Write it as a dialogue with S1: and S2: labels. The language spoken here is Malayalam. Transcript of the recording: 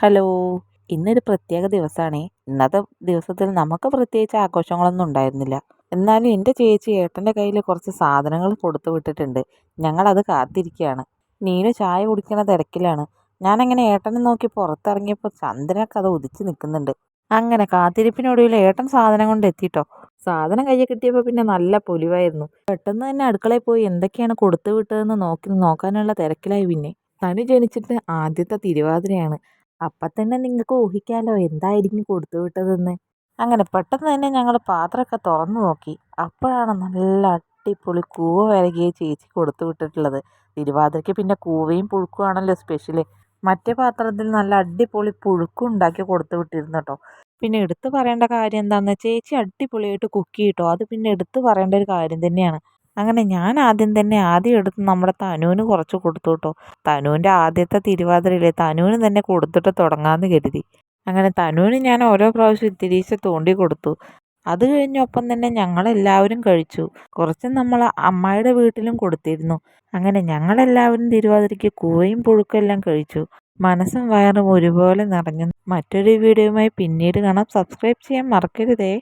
S1: ഹലോ. ഇന്നൊരു പ്രത്യേക ദിവസമാണേ. ഇന്നത്തെ ദിവസത്തിൽ നമുക്ക് പ്രത്യേകിച്ച് ആഘോഷങ്ങളൊന്നും ഉണ്ടായിരുന്നില്ല. എന്നാലും എൻ്റെ ചേച്ചി ഏട്ടൻ്റെ കയ്യിൽ കുറച്ച് സാധനങ്ങൾ കൊടുത്തു വിട്ടിട്ടുണ്ട്. ഞങ്ങളത് കാത്തിരിക്കുകയാണ്. നീനു ചായ കുടിക്കണ തിരക്കിലാണ്. ഞാനങ്ങനെ ഏട്ടനെ നോക്കി പുറത്തിറങ്ങിയപ്പോൾ ചന്ദ്രനൊക്കെ അത് ഉദിച്ച് നിൽക്കുന്നുണ്ട്. അങ്ങനെ കാത്തിരിപ്പിനൊടുവിൽ ഏട്ടൻ സാധനം കൊണ്ട് എത്തിട്ടോ. സാധനം കയ്യിൽ കിട്ടിയപ്പോൾ പിന്നെ നല്ല പൊലിവായിരുന്നു. പെട്ടെന്ന് തന്നെ അടുക്കളയിൽ പോയി എന്തൊക്കെയാണ് കൊടുത്തു വിട്ടതെന്ന് നോക്കാനുള്ള തിരക്കിലായി. പിന്നെ തനു ജനിച്ചിട്ട് ആദ്യത്തെ തിരുവാതിരയാണ്. അപ്പം തന്നെ നിങ്ങൾക്ക് ഊഹിക്കാലോ എന്തായിരിക്കും കൊടുത്തു വിട്ടതെന്ന്. അങ്ങനെ പെട്ടെന്ന് തന്നെ ഞങ്ങൾ പാത്രമൊക്കെ തുറന്നു നോക്കി. അപ്പോഴാണ് നല്ല അടിപൊളി കൂവ വരകിയ ചേച്ചി കൊടുത്തു വിട്ടിട്ടുള്ളത്. തിരുവാതിരയ്ക്ക് പിന്നെ കൂവയും പുഴുക്കും ആണല്ലോ സ്പെഷ്യല്. മറ്റേ പാത്രത്തിൽ നല്ല അടിപൊളി പുഴുക്കും ഉണ്ടാക്കി കൊടുത്തു വിട്ടിരുന്നു കേട്ടോ. പിന്നെ എടുത്തു പറയേണ്ട കാര്യം എന്താണെന്ന് ചേച്ചി അടിപൊളിയായിട്ട് കുക്ക് ചെയ്യട്ടോ. അത് പിന്നെ എടുത്തു പറയേണ്ട ഒരു കാര്യം തന്നെയാണ്. അങ്ങനെ ഞാൻ ആദ്യം എടുത്ത് നമ്മുടെ തനുവിന് കുറച്ച് കൊടുത്തു കേട്ടോ. തനുവിൻ്റെ ആദ്യത്തെ തിരുവാതിരയില്ലേ, തനുവിന് തന്നെ കൊടുത്തിട്ട് തുടങ്ങാമെന്ന് കരുതി. അങ്ങനെ തനുവിന് ഞാൻ ഓരോ പ്രാവശ്യം ഇത്തിരീശെ തോണ്ടി കൊടുത്തു. അത് കഴിഞ്ഞൊപ്പം തന്നെ ഞങ്ങളെല്ലാവരും കഴിച്ചു. കുറച്ച് നമ്മൾ അമ്മായിയുടെ വീട്ടിലും കൊടുത്തിരുന്നു. അങ്ങനെ ഞങ്ങളെല്ലാവരും തിരുവാതിരയ്ക്ക് കൂവയും പുഴുക്കും എല്ലാം കഴിച്ചു. മനസ്സും വയറും ഒരുപോലെ നിറഞ്ഞു. മറ്റൊരു വീഡിയോയുമായി പിന്നീട് കാണാം. സബ്സ്ക്രൈബ് ചെയ്യാൻ മറക്കരുതേ.